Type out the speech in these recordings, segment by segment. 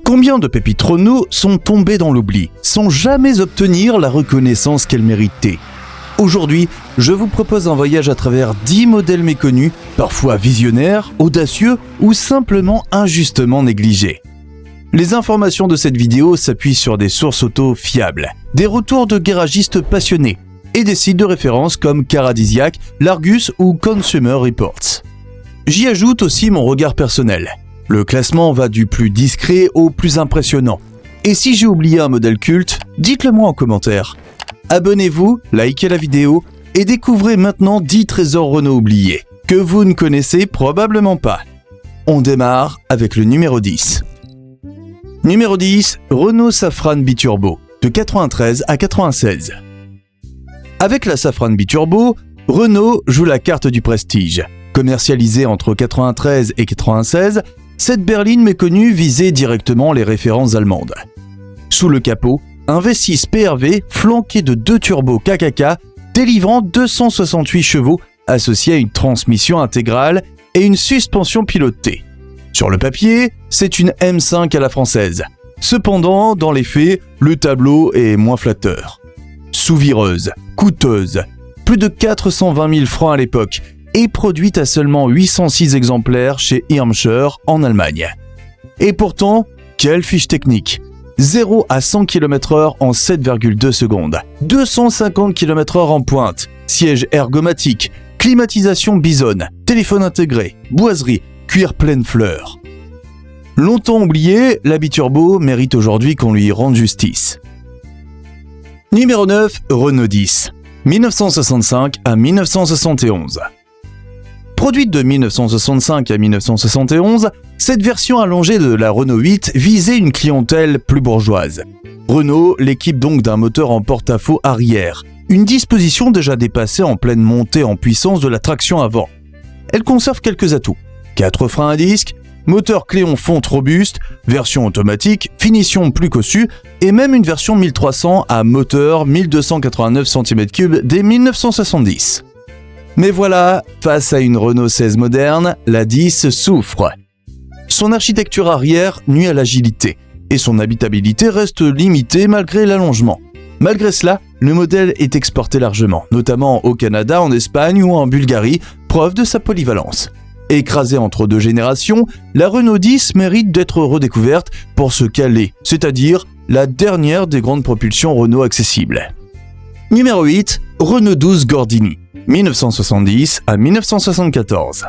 Combien de pépites Renault sont tombées dans l'oubli, sans jamais obtenir la reconnaissance qu'elles méritaient? Aujourd'hui, je vous propose un voyage à travers 10 modèles méconnus, parfois visionnaires, audacieux ou simplement injustement négligés. Les informations de cette vidéo s'appuient sur des sources auto fiables, des retours de garagistes passionnés et des sites de référence comme Caradisiac, L'Argus ou Consumer Reports. J'y ajoute aussi mon regard personnel. Le classement va du plus discret au plus impressionnant. Et si j'ai oublié un modèle culte, dites-le moi en commentaire. Abonnez-vous, likez la vidéo et découvrez maintenant 10 trésors Renault oubliés, que vous ne connaissez probablement pas. On démarre avec le numéro 10. Numéro 10, Renault Safrane Biturbo, de 93 à 96. Avec la Safrane Biturbo, Renault joue la carte du prestige. Commercialisée entre 93 et 96, cette berline méconnue visait directement les références allemandes. Sous le capot, un V6 PRV flanqué de 2 turbos KKK délivrant 268 chevaux associés à une transmission intégrale et une suspension pilotée. Sur le papier, c'est une M5 à la française. Cependant, dans les faits, le tableau est moins flatteur. Sous-vireuse, coûteuse, plus de 420 000 francs à l'époque, et produite à seulement 806 exemplaires chez Irmscher en Allemagne. Et pourtant, quelle fiche technique! 0 à 100 km/h en 7,2 secondes, 250 km/h en pointe, siège ergomatique, climatisation Bison, téléphone intégré, boiserie, cuir pleine fleur. Longtemps oublié, la Biturbo mérite aujourd'hui qu'on lui rende justice. Numéro 9, Renault 10, 1965 à 1971. Produite de 1965 à 1971, cette version allongée de la Renault 8 visait une clientèle plus bourgeoise. Renault l'équipe donc d'un moteur en porte-à-faux arrière, une disposition déjà dépassée en pleine montée en puissance de la traction avant. Elle conserve quelques atouts. 4 freins à disque, moteur Cléon fonte robuste, version automatique, finition plus cossue et même une version 1300 à moteur 1289 cm3 dès 1970. Mais voilà, face à une Renault 16 moderne, la 10 souffre. Son architecture arrière nuit à l'agilité et son habitabilité reste limitée malgré l'allongement. Malgré cela, le modèle est exporté largement, notamment au Canada, en Espagne ou en Bulgarie, preuve de sa polyvalence. Écrasée entre deux générations, la Renault 10 mérite d'être redécouverte pour ce qu'elle est, c'est-à-dire la dernière des grandes propulsions Renault accessibles. Numéro 8, Renault 12 Gordini, 1970 à 1974.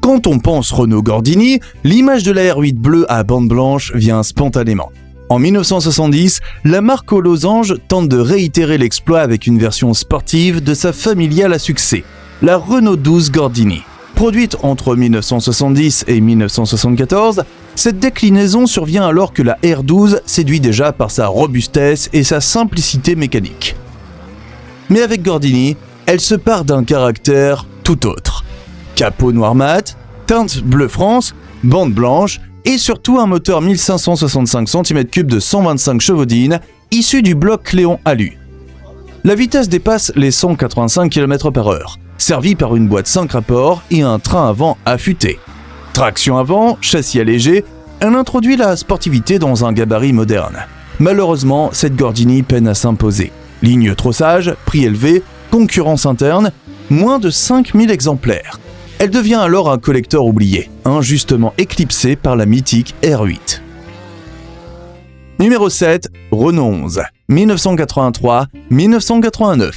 Quand on pense Renault Gordini, l'image de la R8 bleue à bande blanche vient spontanément. En 1970, la marque aux losanges tente de réitérer l'exploit avec une version sportive de sa familiale à succès, la Renault 12 Gordini. Produite entre 1970 et 1974, cette déclinaison survient alors que la R12 séduit déjà par sa robustesse et sa simplicité mécanique. Mais avec Gordini, elle se part d'un caractère tout autre. Capot noir mat, teinte bleu France, bande blanche et surtout un moteur 1565 cm3 de 125 chevaux-dynamique issu du bloc Cléon Alu. La vitesse dépasse les 185 km/h, servi par une boîte 5 rapports et un train avant affûté. Traction avant, châssis allégé, elle introduit la sportivité dans un gabarit moderne. Malheureusement, cette Gordini peine à s'imposer. Ligne trop sage, prix élevé, concurrence interne, moins de 5000 exemplaires. Elle devient alors un collector oublié, injustement éclipsé par la mythique R8. Numéro 7, Renault 11, 1983-1989.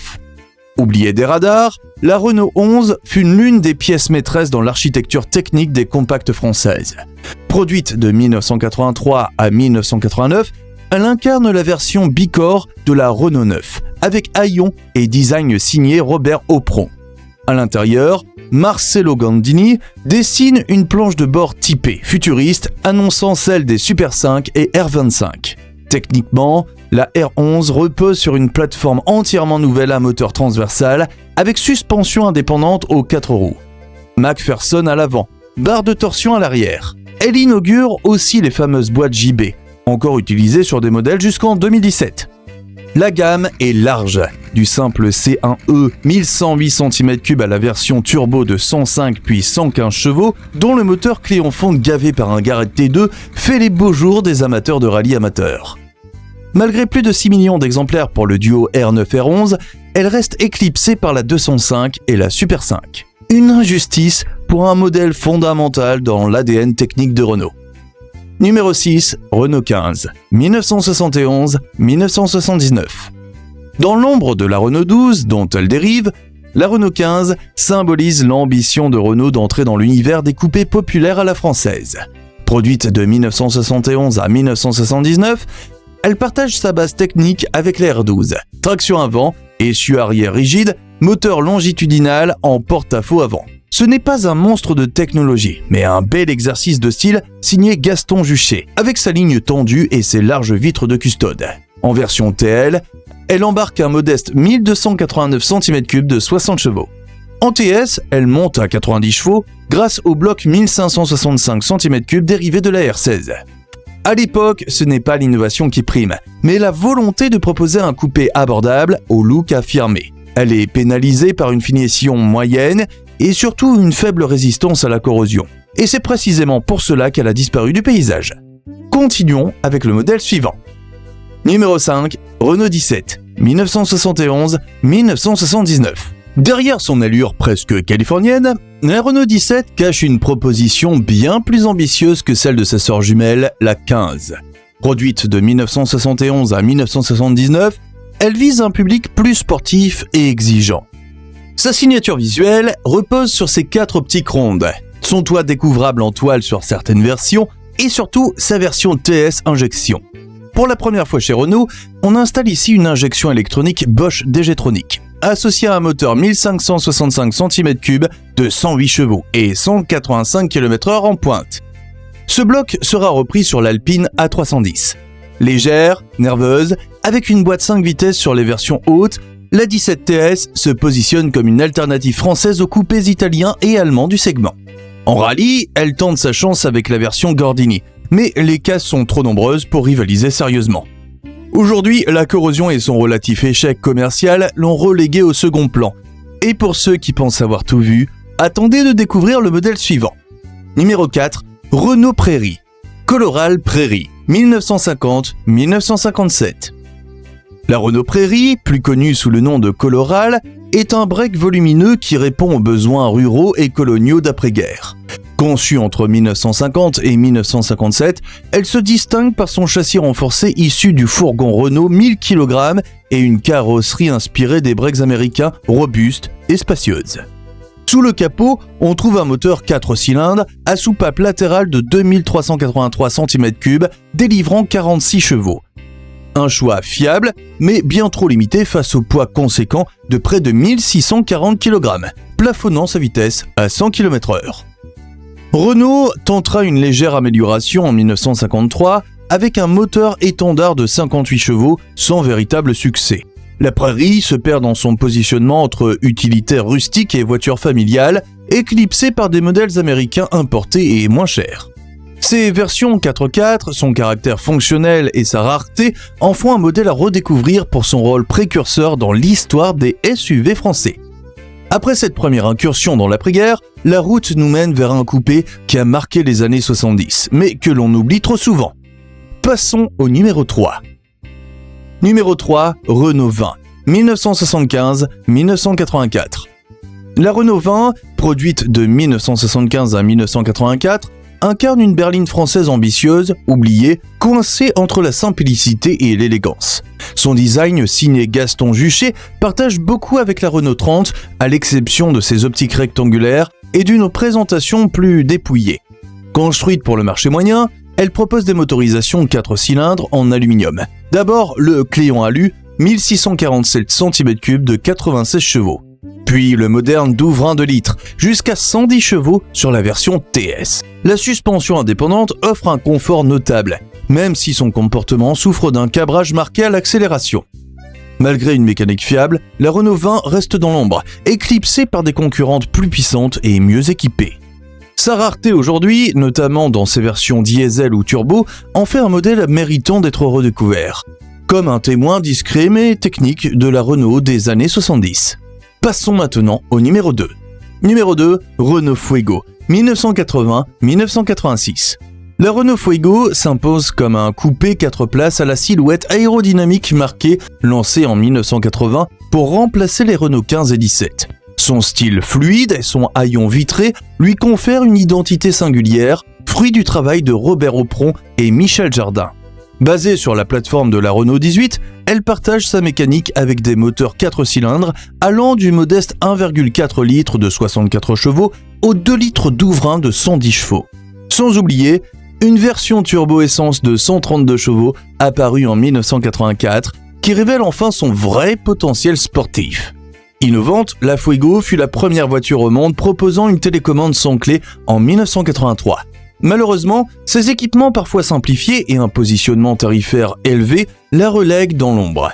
Oubliée des radars, la Renault 11 fut l'une des pièces maîtresses dans l'architecture technique des compacts françaises. Produite de 1983 à 1989, elle incarne la version bicorps de la Renault 9, avec haillons et design signé Robert Aupron. À l'intérieur, Marcello Gandini dessine une planche de bord typée, futuriste, annonçant celle des Super 5 et R25. Techniquement, la R11 repose sur une plateforme entièrement nouvelle à moteur transversal, avec suspension indépendante aux 4 roues. McPherson à l'avant, barre de torsion à l'arrière. Elle inaugure aussi les fameuses boîtes JB, encore utilisées sur des modèles jusqu'en 2017. La gamme est large, du simple C1E 1108 cm3 à la version turbo de 105 puis 115 chevaux, dont le moteur clé en fonte gavé par un Garrett T2 fait les beaux jours des amateurs de rallye amateurs. Malgré plus de 6 millions d'exemplaires pour le duo R9-R11, elle reste éclipsée par la 205 et la Super 5. Une injustice pour un modèle fondamental dans l'ADN technique de Renault. Numéro 6, Renault 15, 1971-1979. Dans l'ombre de la Renault 12, dont elle dérive, la Renault 15 symbolise l'ambition de Renault d'entrer dans l'univers des coupés populaires à la française. Produite de 1971 à 1979, elle partage sa base technique avec la R12, traction avant, essieu arrière rigide, moteur longitudinal en porte-à-faux avant. Ce n'est pas un monstre de technologie, mais un bel exercice de style signé Gaston Juchet, avec sa ligne tendue et ses larges vitres de custode. En version TL, elle embarque un modeste 1289 cm3 de 60 chevaux. En TS, elle monte à 90 chevaux grâce au bloc 1565 cm3 dérivé de la R16. À l'époque, ce n'est pas l'innovation qui prime, mais la volonté de proposer un coupé abordable au look affirmé. Elle est pénalisée par une finition moyenne et surtout une faible résistance à la corrosion. Et c'est précisément pour cela qu'elle a disparu du paysage. Continuons avec le modèle suivant. Numéro 5, Renault 17, 1971-1979. Derrière son allure presque californienne, la Renault 17 cache une proposition bien plus ambitieuse que celle de sa sœur jumelle, la 15. Produite de 1971 à 1979, elle vise un public plus sportif et exigeant. Sa signature visuelle repose sur ses 4 optiques rondes, son toit découvrable en toile sur certaines versions et surtout sa version TS injection. Pour la première fois chez Renault, on installe ici une injection électronique Bosch DG-Tronic, associée à un moteur 1565 cm3 de 108 chevaux et 185 km/h en pointe. Ce bloc sera repris sur l'Alpine A310. Légère, nerveuse, avec une boîte 5 vitesses sur les versions hautes, la 17 TS se positionne comme une alternative française aux coupés italiens et allemands du segment. En rallye, elle tente sa chance avec la version Gordini, mais les casses sont trop nombreuses pour rivaliser sérieusement. Aujourd'hui, la corrosion et son relatif échec commercial l'ont reléguée au second plan. Et pour ceux qui pensent avoir tout vu, attendez de découvrir le modèle suivant. Numéro 4, Renault Prairie. Coloral Prairie, 1950-1957. La Renault Prairie, plus connue sous le nom de Coloral, est un break volumineux qui répond aux besoins ruraux et coloniaux d'après-guerre. Conçue entre 1950 et 1957, elle se distingue par son châssis renforcé issu du fourgon Renault 1000 kg et une carrosserie inspirée des breaks américains robustes et spacieuses. Sous le capot, on trouve un moteur 4 cylindres à soupape latérale de 2383 cm3 délivrant 46 chevaux. Un choix fiable, mais bien trop limité face au poids conséquent de près de 1640 kg, plafonnant sa vitesse à 100 km/h. Renault tentera une légère amélioration en 1953 avec un moteur étendard de 58 chevaux sans véritable succès. La Prairie se perd dans son positionnement entre utilitaire rustique et voiture familiale, éclipsée par des modèles américains importés et moins chers. Ces versions 4x4, son caractère fonctionnel et sa rareté en font un modèle à redécouvrir pour son rôle précurseur dans l'histoire des SUV français. Après cette première incursion dans l'après-guerre, la route nous mène vers un coupé qui a marqué les années 70, mais que l'on oublie trop souvent. Passons au numéro 3. Numéro 3, Renault 20, 1975-1984. La Renault 20, produite de 1975 à 1984, incarne une berline française ambitieuse, oubliée, coincée entre la simplicité et l'élégance. Son design, signé Gaston Juchet, partage beaucoup avec la Renault 30, à l'exception de ses optiques rectangulaires et d'une présentation plus dépouillée. Construite pour le marché moyen, elle propose des motorisations 4 cylindres en aluminium. D'abord, le Cléon Alu, 1647 cm3 de 96 chevaux. Puis le moderne Douvrin 2 litres, jusqu'à 110 chevaux sur la version TS. La suspension indépendante offre un confort notable, même si son comportement souffre d'un cabrage marqué à l'accélération. Malgré une mécanique fiable, la Renault 20 reste dans l'ombre, éclipsée par des concurrentes plus puissantes et mieux équipées. Sa rareté aujourd'hui, notamment dans ses versions diesel ou turbo, en fait un modèle méritant d'être redécouvert. comme un témoin discret mais technique de la Renault des années 70. Passons maintenant au numéro 2. Numéro 2, Renault Fuego, 1980-1986. La Renault Fuego s'impose comme un coupé 4 places à la silhouette aérodynamique marquée, lancé en 1980 pour remplacer les Renault 15 et 17. Son style fluide et son haillon vitré lui confèrent une identité singulière, fruit du travail de Robert Aupron et Michel Jardin. Basée sur la plateforme de la Renault 18, elle partage sa mécanique avec des moteurs 4 cylindres allant du modeste 1,4 litres de 64 chevaux au 2 litres d'ouvrin de 110 chevaux. Sans oublier une version turbo-essence de 132 chevaux apparue en 1984 qui révèle enfin son vrai potentiel sportif. Innovante, la Fuego fut la première voiture au monde proposant une télécommande sans clé en 1983. Malheureusement, ces équipements parfois simplifiés et un positionnement tarifaire élevé la relèguent dans l'ombre.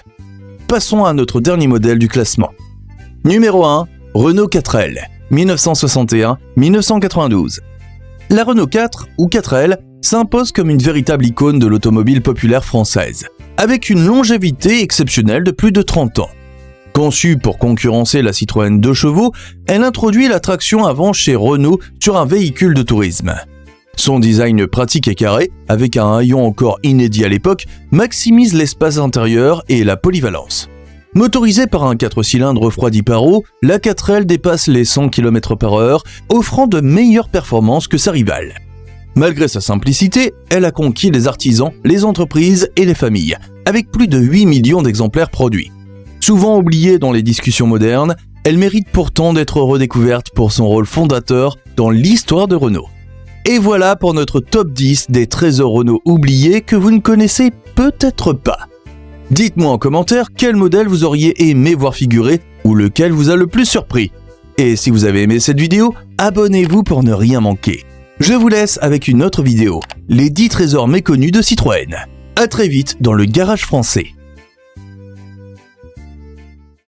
Passons à notre dernier modèle du classement. Numéro 1, Renault 4L, 1961-1992. La Renault 4 ou 4L s'impose comme une véritable icône de l'automobile populaire française, avec une longévité exceptionnelle de plus de 30 ans. Conçue pour concurrencer la Citroën 2 chevaux, elle introduit la traction avant chez Renault sur un véhicule de tourisme. Son design pratique et carré, avec un haillon encore inédit à l'époque, maximise l'espace intérieur et la polyvalence. Motorisée par un 4 cylindres refroidi par eau, la 4L dépasse les 100 km/h, offrant de meilleures performances que sa rivale. Malgré sa simplicité, elle a conquis les artisans, les entreprises et les familles, avec plus de 8 millions d'exemplaires produits. Souvent oubliée dans les discussions modernes, elle mérite pourtant d'être redécouverte pour son rôle fondateur dans l'histoire de Renault. Et voilà pour notre top 10 des trésors Renault oubliés que vous ne connaissez peut-être pas. Dites-moi en commentaire quel modèle vous auriez aimé voir figurer ou lequel vous a le plus surpris. Et si vous avez aimé cette vidéo, abonnez-vous pour ne rien manquer. Je vous laisse avec une autre vidéo, les 10 trésors méconnus de Citroën. À très vite dans le garage français.